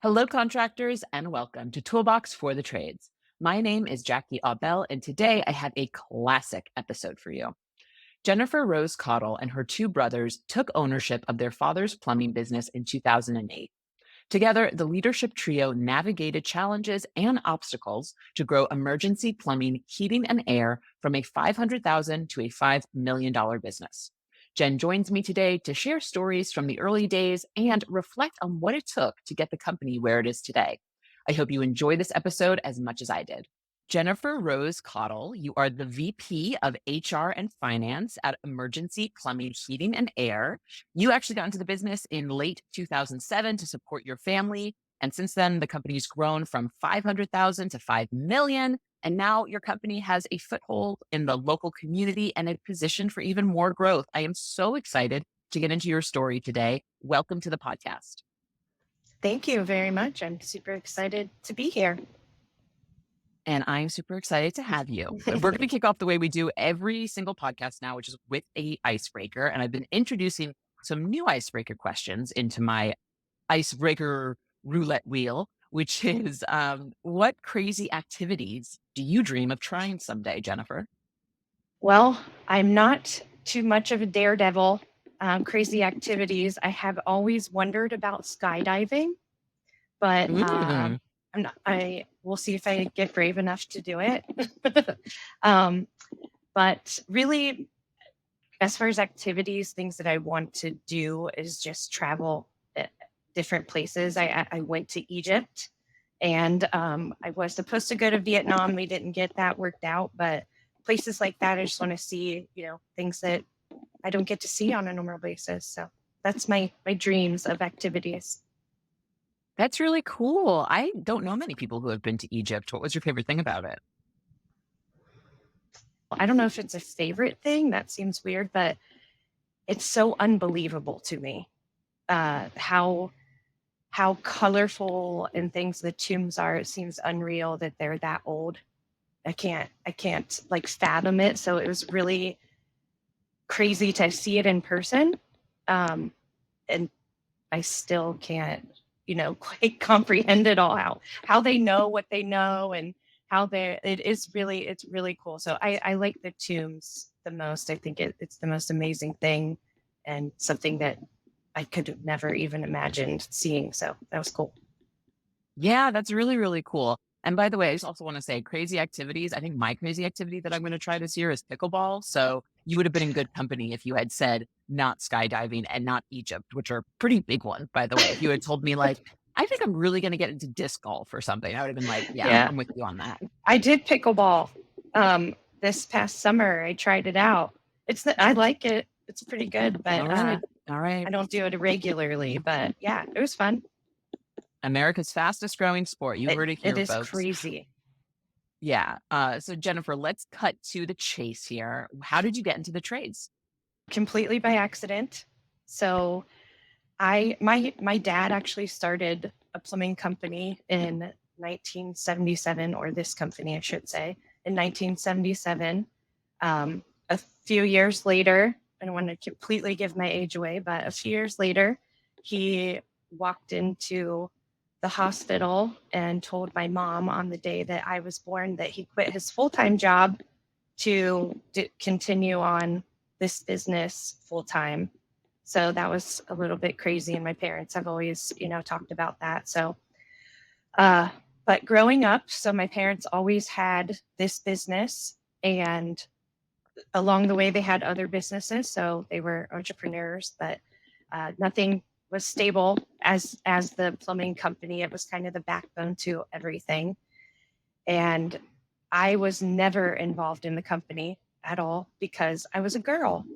Hello, contractors, and welcome to Toolbox for the Trades. My name is Jackie Aubel, and today I have a classic episode for you. Jennifer Rose-Caudill and her two brothers took ownership of their father's plumbing business in 2008. Together, the leadership trio navigated challenges and obstacles to grow emergency plumbing, heating, and air from a $500,000 to a $5 million business. Jen joins me today to share stories from the early days and reflect on what it took to get the company where it is today. I hope you enjoy this episode as much as I did. Jennifer Rose-Caudill, you are the VP of HR and Finance at Emergency Plumbing, Heating, and Air. You actually got into the business in late 2007 to support your family. And since then, the company's grown from 500,000 to 5 million. And now your company has a foothold in the local community and a position for even more growth. I am so excited to get into your story today. Welcome to the podcast. Thank you very much. I'm super excited to be here. And I'm super excited to have you. We're going to kick off the way we do every single podcast now, which is with a icebreaker. And I've been introducing some new icebreaker questions into my icebreaker roulette wheel, which is what crazy activities do you dream of trying someday, Jennifer? Well, I'm not too much of a daredevil. Crazy activities. I have always wondered about skydiving, but I'm not. I will see if I get brave enough to do it. But really, as far as activities, things that I want to do is just travel different places. I went to Egypt, and I was supposed to go to Vietnam. We didn't get that worked out, but places like that, I just want to see, things that I don't get to see on a normal basis. So that's my dreams of activities. That's really cool. I don't know many people who have been to Egypt. What was your favorite thing about it? I don't know if it's a favorite thing. That seems weird, but it's so unbelievable to me how colorful and things the tombs are. It seems unreal that they're that old. I can't like fathom it. So it was really crazy to see it in person. And I still can't, quite comprehend it all, how they know what they know and it's really cool. So I like the tombs the most. I think it's the most amazing thing and something that I could have never even imagined seeing. So that was cool. Yeah, that's really, really cool. And by the way, I just also want to say crazy activities. I think my crazy activity that I'm going to try this year is pickleball. So you would have been in good company if you had said not skydiving and not Egypt, which are pretty big ones, by the way. If you had told me like, I think I'm really going to get into disc golf or something, I would have been like, yeah. I'm with you on that. I did pickleball this past summer. I tried it out. I like it. It's pretty good, but all right. I don't do it regularly. But yeah, it was fun. America's fastest growing sport. You heard it here, folks. It is crazy. Yeah. So Jennifer, let's cut to the chase here. How did you get into the trades? Completely by accident. So my dad actually started a plumbing company in 1977, or this company, I should say, in 1977. A few years later, I don't want to completely give my age away, but a few years later, he walked into the hospital and told my mom on the day that I was born that he quit his full-time job to continue on this business full-time. So that was a little bit crazy. And my parents have always, talked about that. So, but growing up, so my parents always had this business, and along the way they had other businesses. So they were entrepreneurs, but nothing was stable as the plumbing company. It was kind of the backbone to everything. And I was never involved in the company at all because I was a girl.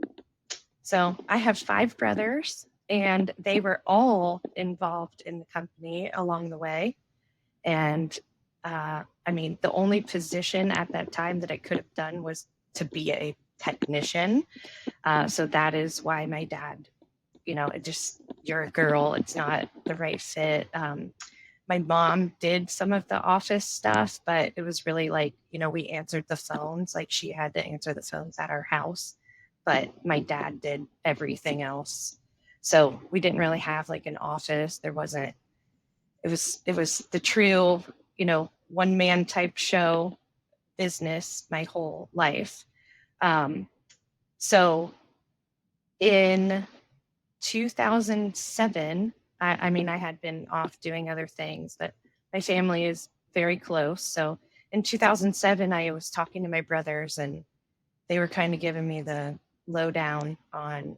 So I have 5 brothers, and they were all involved in the company along the way. And the only position at that time that I could have done was to be a technician. So that is why my dad, you're a girl, it's not the right fit. My mom did some of the office stuff, but it was really like, we answered the phones, like she had to answer the phones at our house, but my dad did everything else. So we didn't really have like an office. There wasn't it was the true, one man type show business my whole life. So in 2007, I mean, I had been off doing other things, but my family is very close. So in 2007, I was talking to my brothers, and they were kind of giving me the lowdown on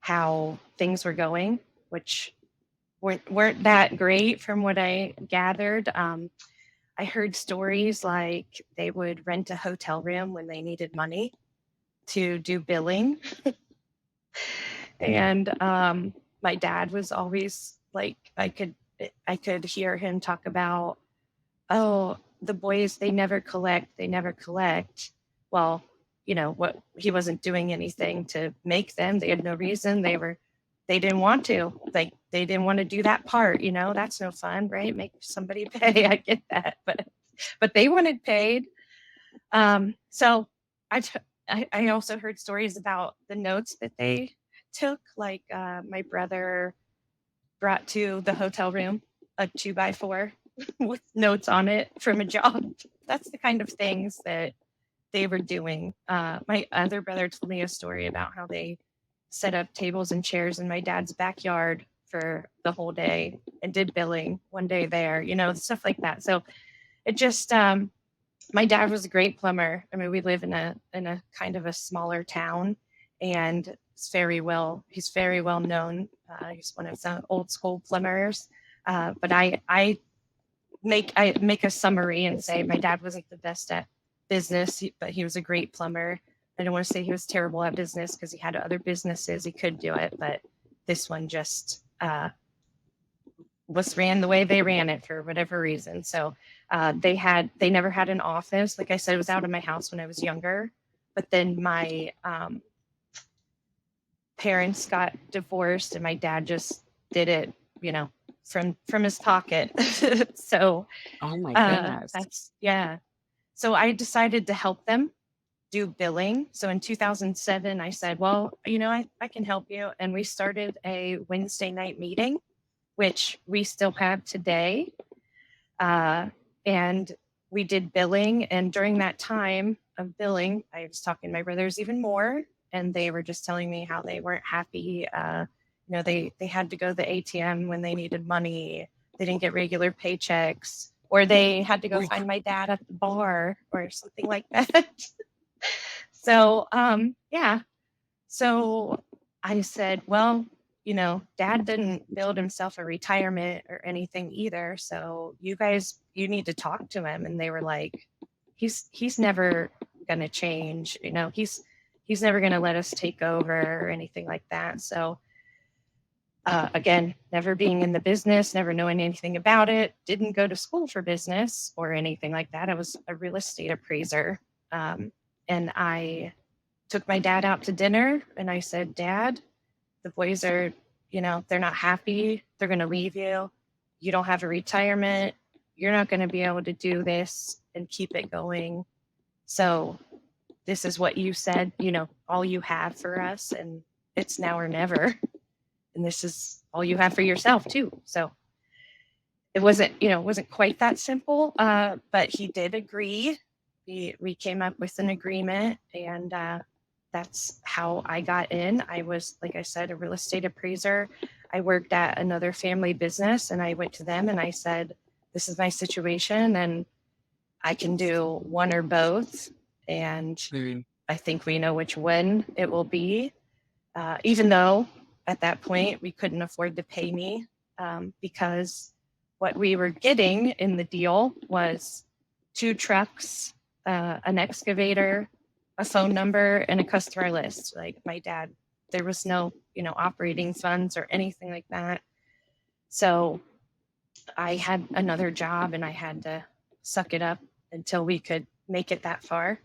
how things were going, which weren't that great from what I gathered. I heard stories like they would rent a hotel room when they needed money to do billing. And my dad was always like, I could hear him talk about, oh, the boys, they never collect. Well, what, he wasn't doing anything to make them. They had no reason. They didn't want to. Like, they didn't want to do that part, that's no fun, right? Make somebody pay. I get that, but they wanted paid. So I also heard stories about the notes that they took. Like, my brother brought to the hotel room a 2x4 with notes on it from a job. That's the kind of things that they were doing. My other brother told me a story about how they set up tables and chairs in my dad's backyard for the whole day and did billing one day there, stuff like that. So it just, my dad was a great plumber. I mean, we live in a kind of a smaller town, and he's very well known. He's one of the old school plumbers. But I make a summary and say my dad wasn't the best at business, but he was a great plumber. I don't want to say he was terrible at business, because he had other businesses he could do it, but this one just was ran the way they ran it for whatever reason. So they never had an office. Like I said, it was out of my house when I was younger, but then my parents got divorced, and my dad just did it, from his pocket. So Oh my goodness. so I decided to help them do billing. So in 2007, I said, well, I can help you. And we started a Wednesday night meeting, which we still have today. And we did billing. And during that time of billing, I was talking to my brothers even more, and they were just telling me how they weren't happy. They had to go to the ATM when they needed money. They didn't get regular paychecks, or they had to go find my dad at the bar or something like that. So, So I said, well, dad didn't build himself a retirement or anything either. So you need to talk to him. And they were like, he's never going to change. He's never going to let us take over or anything like that. So, again, never being in the business, never knowing anything about it, didn't go to school for business or anything like that. I was a real estate appraiser. And I took my dad out to dinner, and I said, Dad, the boys are, they're not happy. They're going to leave you. You don't have a retirement. You're not going to be able to do this and keep it going. So this is what you said, all you have for us, and it's now or never. And this is all you have for yourself too. So it wasn't quite that simple, but he did agree. We came up with an agreement, and that's how I got in. I was, like I said, a real estate appraiser. I worked at another family business, and I went to them and I said, this is my situation, and I can do one or both. And I think we know which one it will be, even though at that point we couldn't afford to pay me, because what we were getting in the deal was 2 trucks, an excavator, a phone number, and a customer list. Like my dad, there was no, operating funds or anything like that. So I had another job, and I had to suck it up until we could make it that far.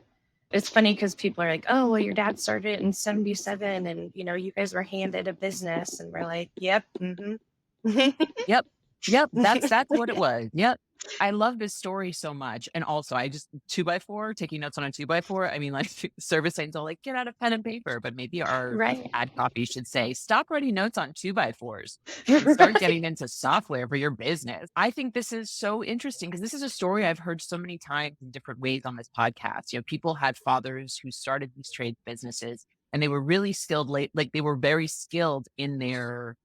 It's funny because people are like, oh, well, your dad started in 77, and, you guys were handed a business. And we're like, yep. Mm-hmm. Yep. Yep, that's what it was. Yep. I love this story so much. And also I just 2x4, taking notes on a 2x4. I mean, like service signs all like, get out a pen and paper, but maybe our Right. ad copy should say, stop writing notes on 2x4s and start Right. getting into software for your business. I think this is so interesting because this is a story I've heard so many times in different ways on this podcast. People had fathers who started these trade businesses and they were really skilled like they were very skilled in their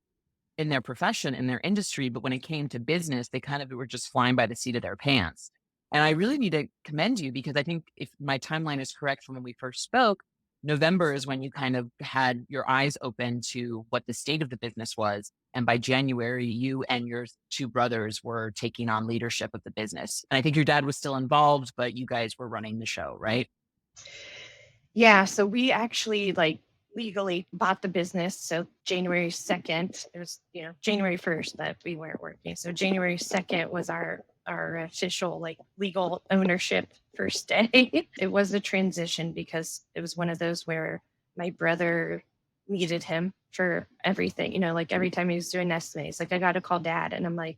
profession, in their industry, but when it came to business, they kind of were just flying by the seat of their pants. And I really need to commend you because I think if my timeline is correct from when we first spoke, November is when you kind of had your eyes open to what the state of the business was. And by January, you and your two brothers were taking on leadership of the business. And I think your dad was still involved, but you guys were running the show, right? Yeah, so we actually like legally bought the business. So January 2nd, it was, January 1st that we weren't working. So January 2nd was our official like legal ownership first day. It was a transition because it was one of those where my brother needed him for everything. Like every time he was doing estimates, like I got to call dad and I'm like,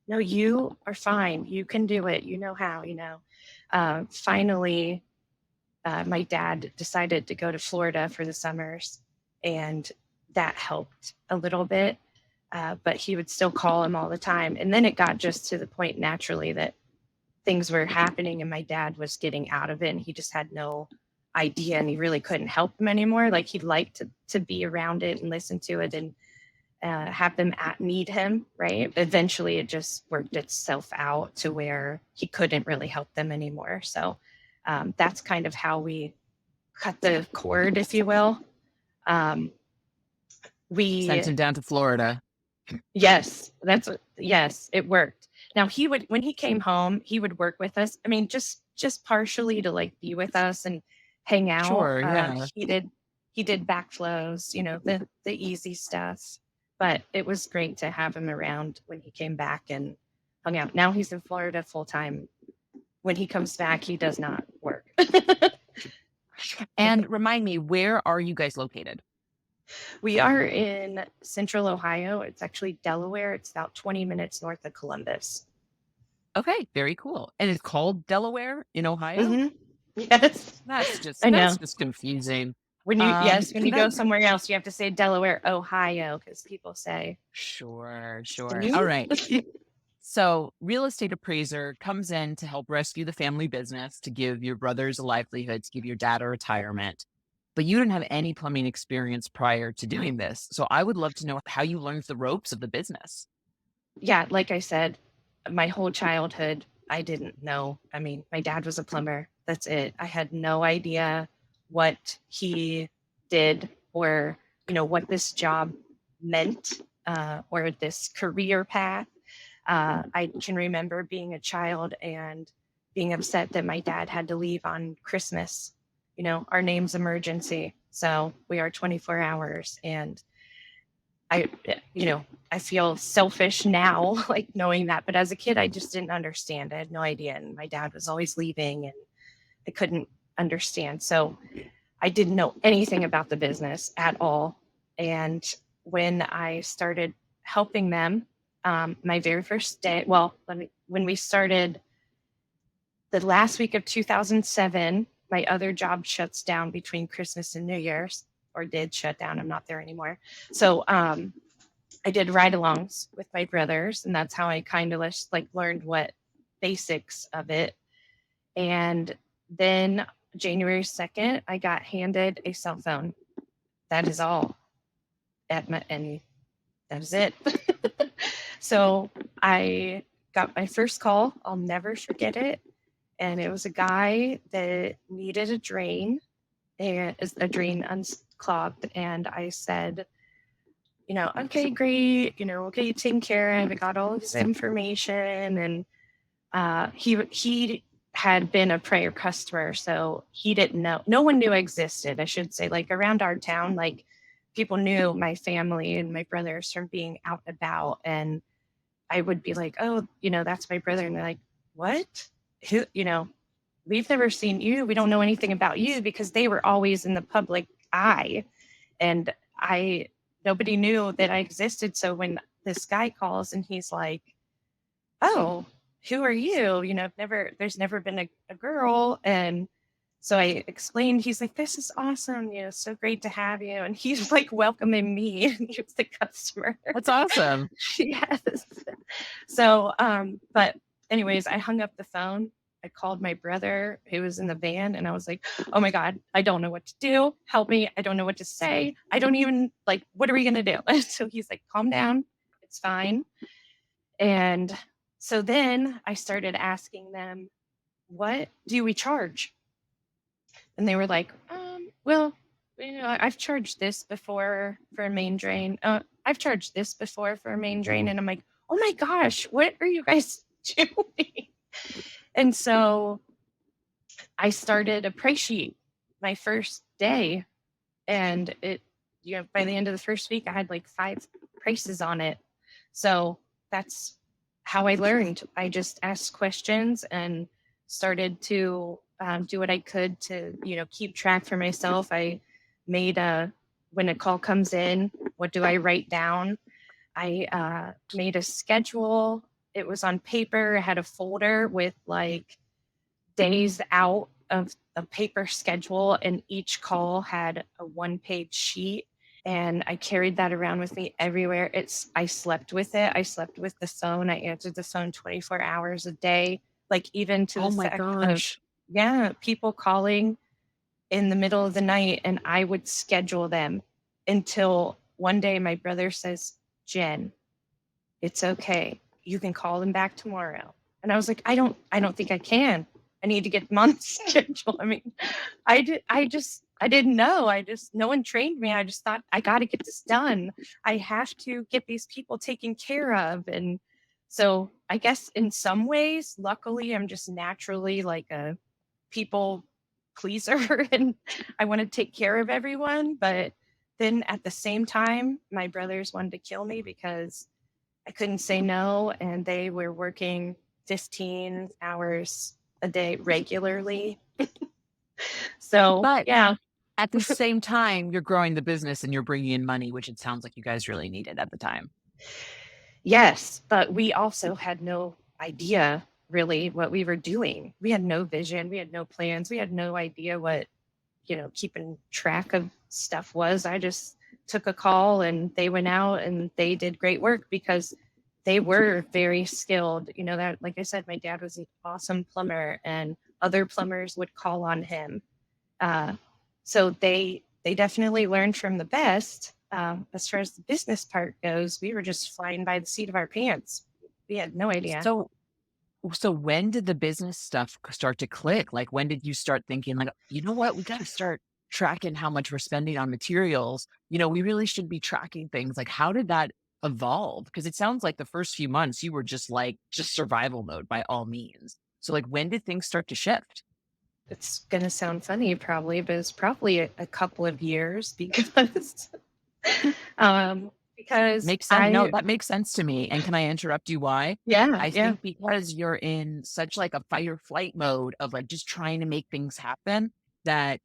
no, you are fine. You can do it. You know how. Finally, my dad decided to go to Florida for the summers, and that helped a little bit. But he would still call him all the time. And then it got just to the point naturally that things were happening and my dad was getting out of it and he just had no idea and he really couldn't help him anymore. Like he'd like to be around it and listen to it and have them need him, right? Eventually it just worked itself out to where he couldn't really help them anymore. So that's kind of how we cut the cord, if you will. Sent him down to Florida. Yes, yes, it worked. Now when he came home, he would work with us. I mean, just partially to like be with us and hang out. Sure, yeah. He did backflows, the easy stuff. But it was great to have him around when he came back and hung out. Now he's in Florida full time. When he comes back, he does not work. And remind me, where are you guys located? We are in central Ohio. It's actually Delaware. It's about 20 minutes north of Columbus. Okay, very cool. And it's called Delaware in Ohio? Mm-hmm. Yes. That's just confusing. When you go somewhere else, you have to say Delaware, Ohio, because people say. Sure. All right. So, real estate appraiser comes in to help rescue the family business, to give your brothers a livelihood, to give your dad a retirement. But you didn't have any plumbing experience prior to doing this. So, I would love to know how you learned the ropes of the business. Yeah, like I said, my whole childhood, I didn't know. I mean, my dad was a plumber. That's it. I had no idea what he did or, what this job meant or this career path. I can remember being a child and being upset that my dad had to leave on Christmas. Our name's emergency. So we are 24 hours. And I feel selfish now, like knowing that. But as a kid, I just didn't understand. I had no idea. And my dad was always leaving and I couldn't understand. So I didn't know anything about the business at all. And when I started helping them, my very first day, when we started the last week of 2007, my other job shuts down between Christmas and New Year's, or did shut down. I'm not there anymore. So I did ride-alongs with my brothers, and that's how I kind of learned what basics of it. And then January 2nd, I got handed a cell phone. That is all. And that is it. So I got my first call. I'll never forget it. And it was a guy that needed a drain, and a drain unclogged. And I said, okay, great. We'll get you taken care of. I got all of his information. And he had been a prior customer, so he didn't know. No one knew I existed, I should say. Like around our town, like people knew my family and my brothers from being out and about. And I would be like, oh, that's my brother. And they're like, what? Who, we've never seen you. We don't know anything about you, because they were always in the public eye. And nobody knew that I existed. So when this guy calls and he's like, oh, who are you? There's never been a girl. And so I explained, he's like, this is awesome. So great to have you. And he's like welcoming me. And he was the customer. That's awesome. Yes. So, but anyways, I hung up the phone. I called my brother who was in the van and I was like, oh my God, I don't know what to do. Help me. I don't know what to say. I don't even what are we going to do? So he's like, calm down. It's fine. And so then I started asking them, what do we charge? And they were like, well, I've charged this before for a main drain. I've charged this before for a main drain. And I'm like, oh my gosh, what are you guys doing? And so I started a price sheet my first day. And by the end of the first week, I had like 5 prices on it. So that's how I learned. I just asked questions and started to do what I could to, keep track for myself. I made when a call comes in, what do I write down? I made a schedule. It was on paper. I had a folder with like days out of a paper schedule, and each call had a 1-page sheet. And I carried that around with me everywhere. I slept with it. I slept with the phone. I answered the phone 24 hours a day, like even to Oh the my fact of, gosh. people calling in the middle of the night, and I would schedule them until one day my brother says, Jen, it's okay. You can call them back tomorrow. And I was like, I don't think I can. I need to get them on the schedule. I mean, I didn't know. No one trained me. I just thought I got to get this done. I have to get these people taken care of. And so I guess in some ways, luckily, I'm just naturally like a people pleaser and I want to take care of everyone. But then at the same time, my brothers wanted to kill me because I couldn't say no. And they were working 15 hours a day regularly. So, But yeah. at the same time, you're growing the business and you're bringing in money, which it sounds like you guys really needed at the time. Yes, but we also had no idea really what we were doing. We had no vision, we had no plans, we had no idea what, keeping track of stuff was. I just took a call and they went out and they did great work because they were very skilled. That, like I said, my dad was an awesome plumber and other plumbers would call on him. So they definitely learned from the best. As far as the business part goes, we were just flying by the seat of our pants. We had no idea. So when did the business stuff start to click? Like, when did you start thinking like, you know what, we got to start tracking how much we're spending on materials. We really should be tracking things. Like, how did that evolve? Because it sounds like the first few months you were just survival mode by all means. So like, when did things start to shift? It's going to sound funny probably, but it's probably a couple of years because Makes sense. No, that makes sense to me. And can I interrupt you why? yeah, I yeah. think because you're in such like a fight or flight mode of like just trying to make things happen, that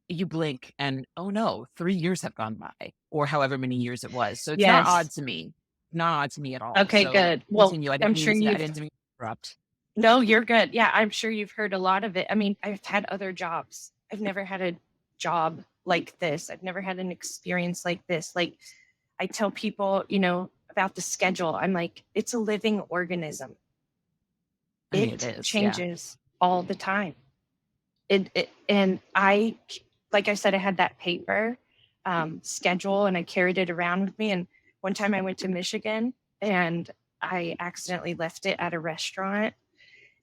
you blink and, oh no, 3 years have gone by or however many years it was. So it's not Yes. odd to me. Not odd to me at all. Okay, So good. Well, continue. I'm sure I you've didn't mean to interrupt. No, you're good. Yeah, I'm sure you've heard a lot of it. I mean, I've had other jobs. I've never had a job like this. I've never had an experience like this. Like I tell people, about the schedule. I'm like, it's a living organism. I mean, it It is. Yeah. changes all the time. And like I said, I had that paper schedule and I carried it around with me. And one time I went to Michigan and I accidentally left it at a restaurant.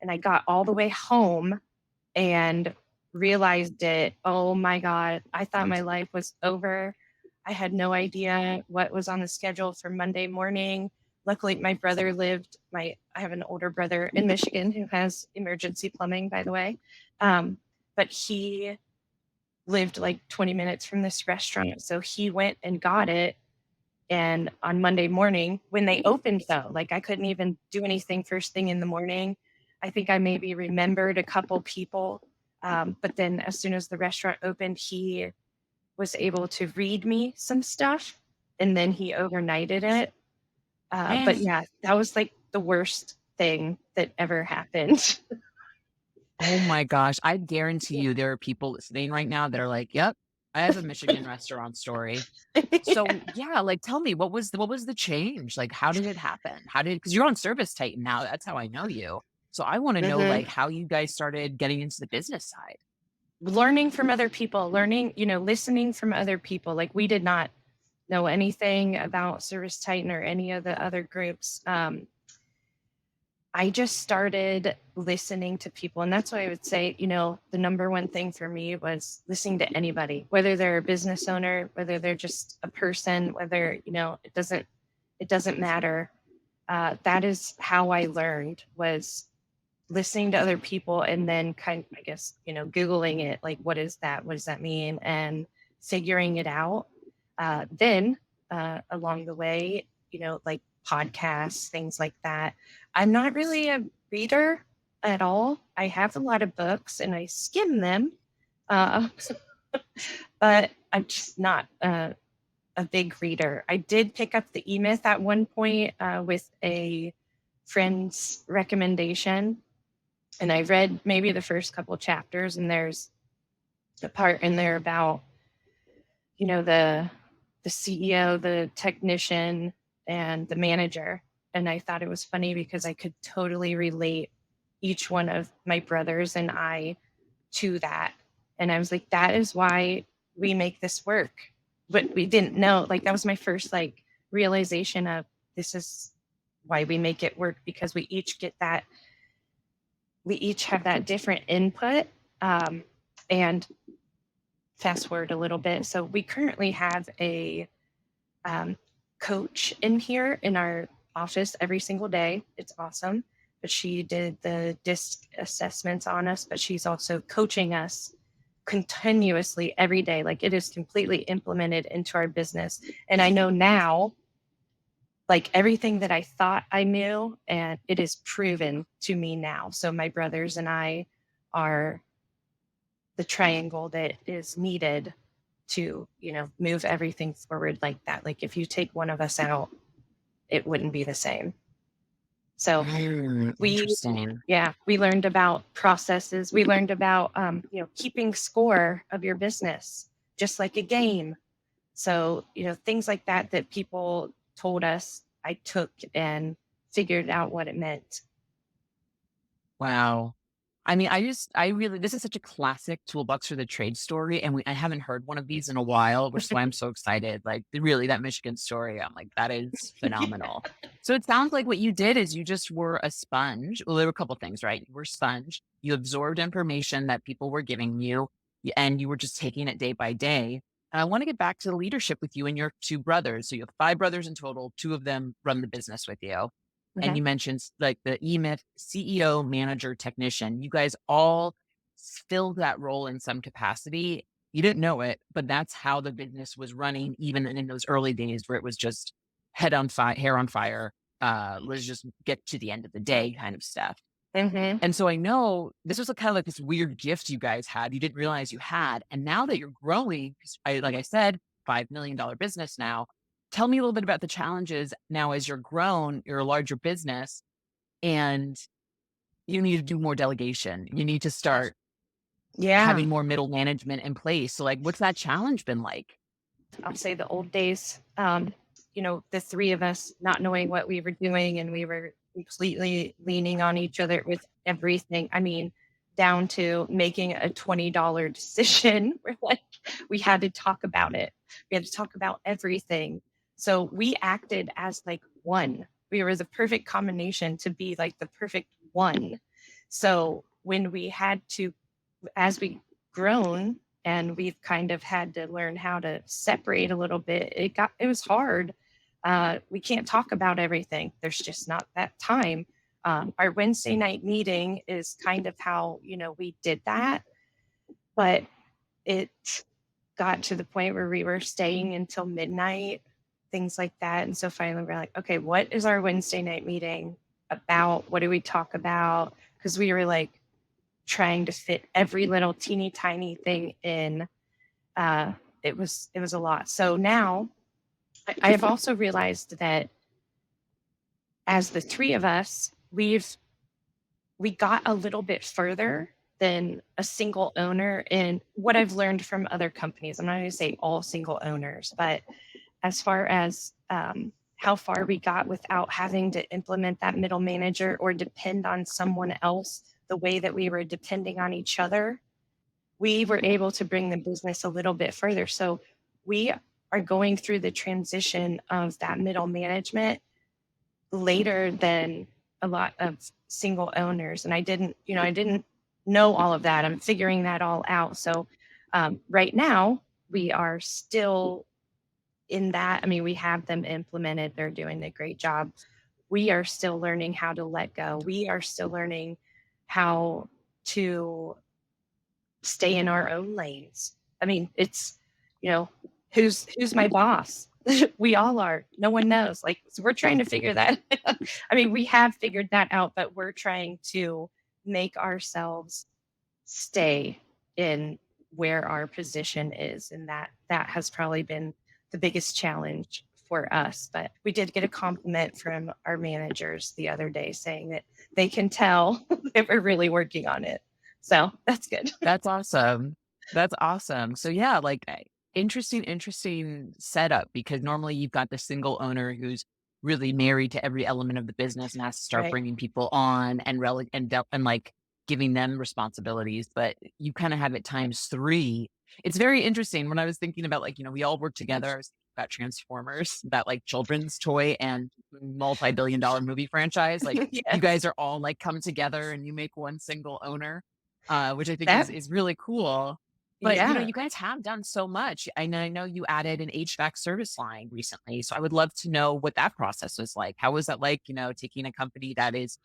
And I got all the way home and realized it. Oh my God. I thought my life was over. I had no idea what was on the schedule for Monday morning. Luckily, my brother I have an older brother in Michigan who has emergency plumbing, by the way. But he lived like 20 minutes from this restaurant. So he went and got it. And on Monday morning, when they opened, though, like I couldn't even do anything first thing in the morning. I think I maybe remembered a couple people. But then as soon as the restaurant opened, he was able to read me some stuff and then he overnighted it. But yeah, that was like the worst thing that ever happened. Oh my gosh, I guarantee you there are people listening right now that are like, "Yep, I have a Michigan restaurant story." So, yeah, like, tell me, what was the change? Like, how did it happen? Because you're on ServiceTitan now, that's how I know you. So I wanna know, Hmm. like, how you guys started getting into the business side. Learning from other people, learning, listening from other people. Like we did not know anything about Service Titan or any of the other groups. I just started listening to people. And that's why I would say, the number one thing for me was listening to anybody, whether they're a business owner, whether they're just a person, whether, it doesn't matter. That is how I learned, was listening to other people and then I guess, Googling it, like, what is that? What does that mean? And figuring it out. Then along the way, like podcasts, things like that. I'm not really a reader at all. I have a lot of books and I skim them, uh, but I'm just not a big reader. I did pick up the E Myth at one point with a friend's recommendation, and I read maybe the first couple chapters, and there's a part in there about, the CEO, the technician, and the manager. And I thought it was funny because I could totally relate each one of my brothers and I to that. And I was like, that is why we make this work. But we didn't know, like, that was my first like realization of, this is why we make it work, because we each have that different input. And fast forward a little bit. So we currently have a coach in here in our office every single day. It's awesome. But she did the DISC assessments on us, but she's also coaching us continuously every day. Like, it is completely implemented into our business. And I know now, like, everything that I thought I knew, and it is proven to me now. So my brothers and I are the triangle that is needed to, move everything forward like that. Like, if you take one of us out, it wouldn't be the same. So we, Interesting. yeah, we learned about processes. We learned about, keeping score of your business, just like a game. So, things like that, that people told us, I took and figured out what it meant. Wow. I mean, I really, this is such a classic toolbox for the trade story, and I haven't heard one of these in a while, which is why I'm so excited. Like, really, that Michigan story, I'm like, that is phenomenal. So it sounds like what you did is you just were a sponge. Well, there were a couple things, right? You were a sponge. You absorbed information that people were giving you, and you were just taking it day by day. And I want to get back to the leadership with you and your two brothers. So you have five brothers in total. Two of them run the business with you. And Mhm. you mentioned like the E-Myth CEO, manager, technician. You guys all filled that role in some capacity. You didn't know it, but that's how the business was running, even in those early days where it was just head on fire, hair on fire. Let's just get to the end of the day kind of stuff. Mhm. And so I know this was a kind of like this weird gift you guys had. You didn't realize you had. And now that you're growing, 'cause like I said, $5 million business now. Tell me a little bit about the challenges now as you're grown, you're a larger business, and you need to do more delegation. You need to start Yeah. having more middle management in place. So, like, what's that challenge been like? I'll say the old days. The three of us not knowing what we were doing, and we were completely leaning on each other with everything. I mean, down to making a $20 decision. We're like, we had to talk about it. We had to talk about everything. So we acted as like one. We were the perfect combination to be like the perfect one. So when we had to, as we grown, and we've kind of had to learn how to separate a little bit, it was hard. We can't talk about everything. There's just not that time. Our Wednesday night meeting is kind of how, we did that, but it got to the point where we were staying until midnight, things like that. And so finally we're like, okay, what is our Wednesday night meeting about? What do we talk about? Because we were like trying to fit every little teeny tiny thing in. It was a lot. So now I have also realized that as the three of us, we got a little bit further than a single owner in what I've learned from other companies. I'm not going to say all single owners, but as far as how far we got without having to implement that middle manager or depend on someone else the way that we were depending on each other, we were able to bring the business a little bit further. So we are going through the transition of that middle management later than a lot of single owners. And I didn't know all of that. I'm figuring that all out. So right now we are still in that. I mean, we have them implemented. They're doing a great job. We are still learning how to let go. We are still learning how to stay in our own lanes. I mean, it's, who's my boss? We all are. No one knows. Like, so we're trying to figure that. I mean, we have figured that out, but we're trying to make ourselves stay in where our position is. And that has probably been the biggest challenge for us. But we did get a compliment from our managers the other day saying that they can tell that we're really working on it. So that's good. That's awesome. That's awesome. So yeah, like interesting setup because normally you've got the single owner who's really married to every element of the business and has to start Right. bringing people on and and like giving them responsibilities, but you kind of have it times three. It's very interesting when I was thinking about like, we all work together. I was thinking about Transformers, that like children's toy and multi-billion-dollar movie franchise. Like you Yes. guys are all like come together and you make one single owner, which I think That, is really cool. But, yeah. you guys have done so much. I know you added an HVAC service line recently, so I would love to know what that process was like. How was that like, taking a company that is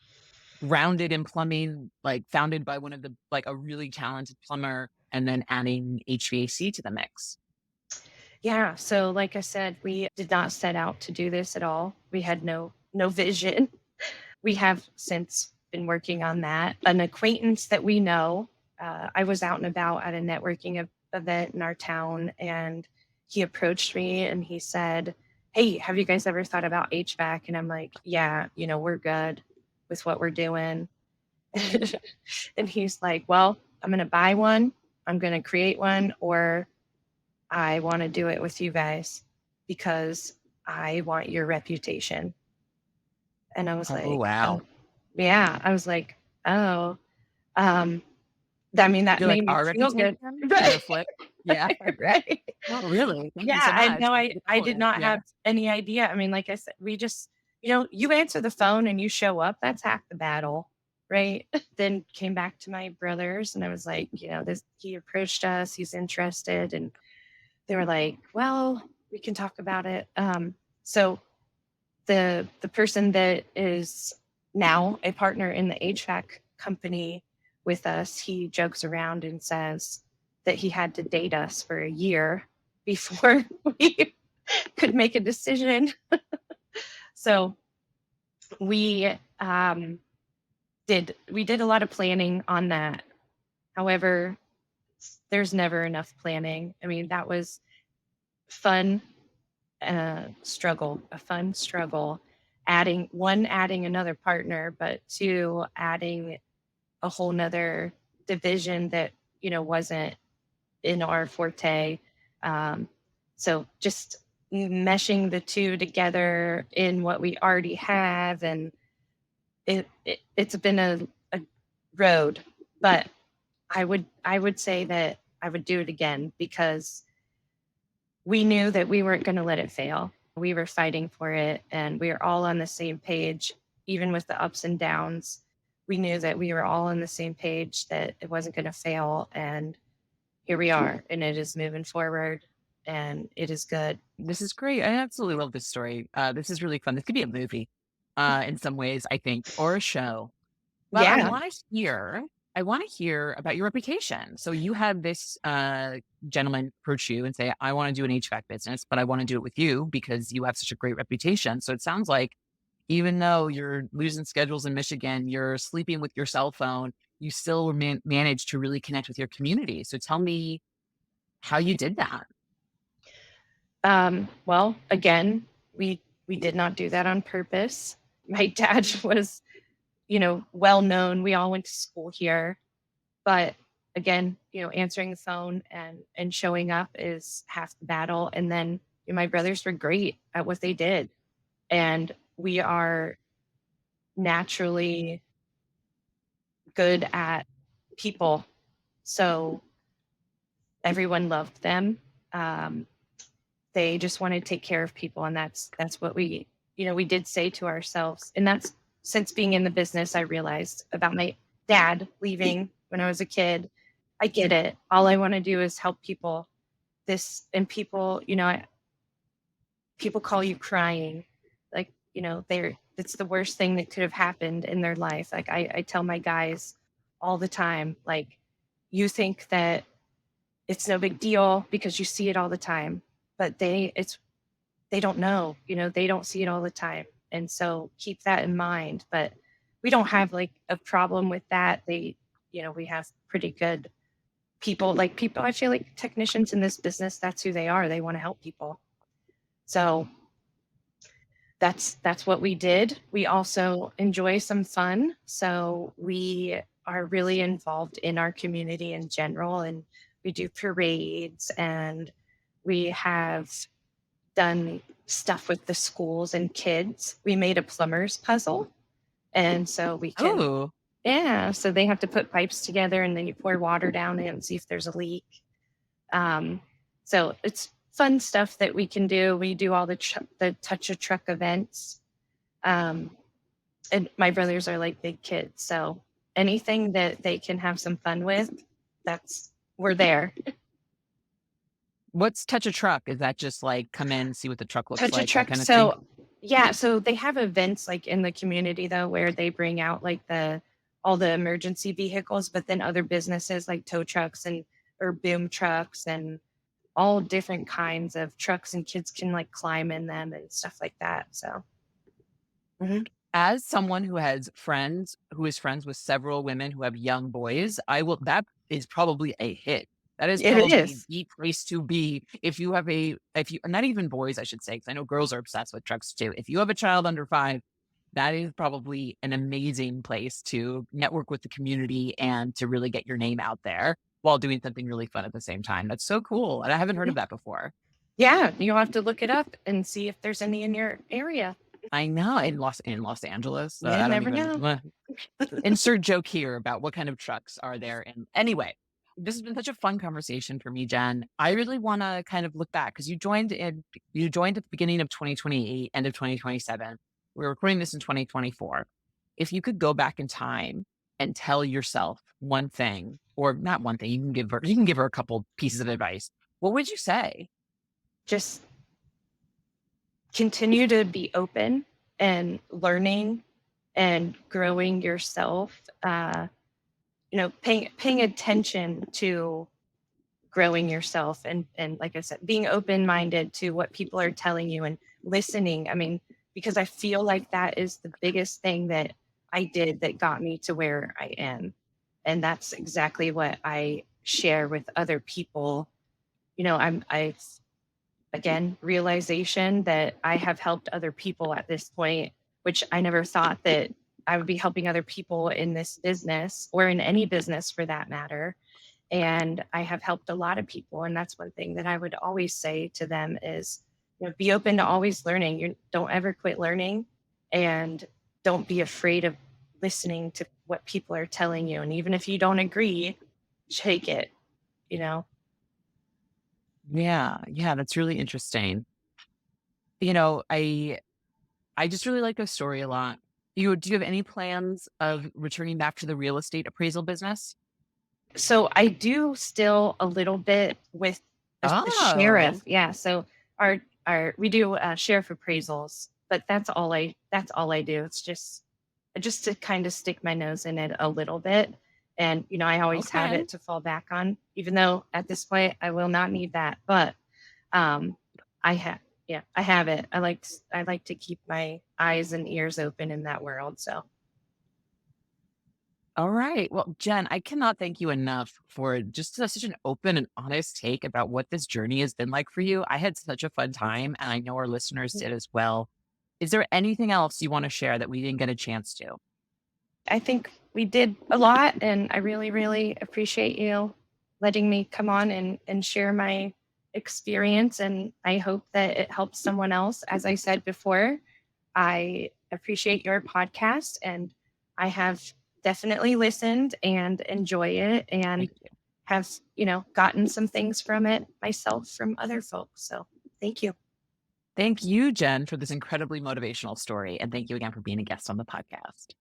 grounded in plumbing, like founded by one of the like a really talented plumber, and then adding HVAC to the mix? Yeah. So like I said, we did not set out to do this at all. We had no vision. We have since been working on that. An acquaintance that we know, I was out and about at a networking event in our town, and he approached me and he said, "Hey, have you guys ever thought about HVAC?" And I'm like, "Yeah, we're good with what we're doing." And he's like, "Well, I'm going to buy one. I'm going to create one, or I want to do it with you guys because I want your reputation." And I was Oh, like, "Oh, wow. yeah." I was like, "Oh, um, I mean, that You're like, made me "Our feel good." reputation?" Kind Right. of flip. Yeah. Right. Oh, really? Thank you Yeah, so I much. know That's I pretty I cool. did not Yeah. have any idea. I mean, like I said, we just, you answer the phone and you show up, that's half the battle, right? Then came back to my brothers and I was like, this he approached us, he's interested, and they were like, "Well, we can talk about it." So the person that is now a partner in the HVAC company with us, he jokes around and says that he had to date us for a year before we could make a decision. So we did a lot of planning on that. However, there's never enough planning. I mean, that was fun a fun struggle, adding another partner, but two, adding a whole nother division that, wasn't in our forte. Um, so just meshing the two together in what we already have. And it's been a road, but I would say that I would do it again because we knew that we weren't going to let it fail. We were fighting for it and we were all on the same page, even with the ups and downs. We knew that we were all on the same page, that it wasn't going to fail. And here we are, and it is moving forward and it is good. This is great. I absolutely love this story. This is really fun. This could be a movie, in some ways, I think, or a show. But Yeah. I want to hear about your reputation. So you had this gentleman approach you and say, "I want to do an HVAC business, but I want to do it with you because you have such a great reputation." So it sounds like even though you're losing schedules in Michigan, you're sleeping with your cell phone, you still managed to really connect with your community. So tell me how you did that. Well, again, we did not do that on purpose. My dad was well known. We all went to school here. But again, answering the phone and showing up is half the battle. And then my brothers were great at what they did. And we are naturally good at people. So everyone loved them. Um, they just want to take care of people, and that's what we did say to ourselves. And that's since being in the business, I realized about my dad leaving when I was a kid. I get it. All I want to do is help people. This and people, people call you crying, like they're it's the worst thing that could have happened in their life. Like I tell my guys all the time, like, you think that it's no big deal because you see it all the time, but they don't know, they don't see it all the time. And so keep that in mind. But we don't have like a problem with that. We have pretty good people, like people, I feel like technicians in this business, that's who they are. They want to help people. So that's what we did. We also enjoy some fun. So we are really involved in our community in general, and we do parades, and we have done stuff with the schools and kids. We made a plumber's puzzle. And so we can, Oh, yeah, so they have to put pipes together and then you pour water down it and see if there's a leak. Um, so it's fun stuff that we can do. We do all the touch a truck events. And my brothers are like big kids. So anything that they can have some fun with, we're there. what's touch a truck? Is that just like come in, see what the truck looks Touch a like, that truck. kind of thing? So yeah, so they have events like in the community though, where they bring out like all the emergency vehicles, but then other businesses like tow trucks or boom trucks and all different kinds of trucks, and kids can like climb in them and stuff like that. So mhm. As someone who is friends with several women who have young boys, that is probably a hit. That is It probably is. the place to be if you have if you not even boys, I should say, because I know girls are obsessed with trucks too. If you have a child under 5, that is probably an amazing place to network with the community and to really get your name out there while doing something really fun at the same time. That's so cool, and I haven't heard of Mhm. that before. Yeah, you'll have to look it up and see if there's any in your area. I know in Los Angeles, so You I don't never even know. insert joke here about what kind of trucks are there. And anyway, this has been such a fun conversation for me, Jen. I really want to kind of look back because you joined at the beginning of 2028, end of 2027. We're recording this in 2024. If you could go back in time and tell yourself one thing, or not one thing, you can give her a couple pieces of advice. What would you say? Just continue to be open and learning and growing yourself. Paying attention to growing yourself, and like I said, being open minded to what people are telling you and listening. I mean, because I feel like that is the biggest thing that I did that got me to where I am, and that's exactly what I share with other people. I again, realization that I have helped other people at this point, which I never thought that I would be helping other people in this business or in any business for that matter. And I have helped a lot of people. And that's one thing that I would always say to them is, be open to always learning. You don't ever quit learning, and don't be afraid of listening to what people are telling you. And even if you don't agree, take it, you know. Yeah, yeah, that's really interesting. I just really like this story a lot. Do you have any plans of returning back to the real estate appraisal business? So I do still a little bit with the sheriff. Oh, Yeah. So our we do sheriff appraisals, but that's all I do. It's just to kind of stick my nose in it a little bit. And I always have okay. it to fall back on, even though at this point I will not need that. But um I have yeah, I have it. I like to keep my eyes and ears open in that world. So All right. Well, Jen, I cannot thank you enough for just such an open and honest take about what this journey has been like for you. I had such a fun time, and I know our listeners did as well. Is there anything else you want to share that we didn't get a chance to? I think we did a lot, and I really, really appreciate you letting me come on and share my experience. And I hope that it helps someone else. As I said before, I appreciate your podcast, and I have definitely listened and enjoy it and Thank you. have, gotten some things from it myself from other folks. So thank you. Thank you, Jen, for this incredibly motivational story. And thank you again for being a guest on the podcast.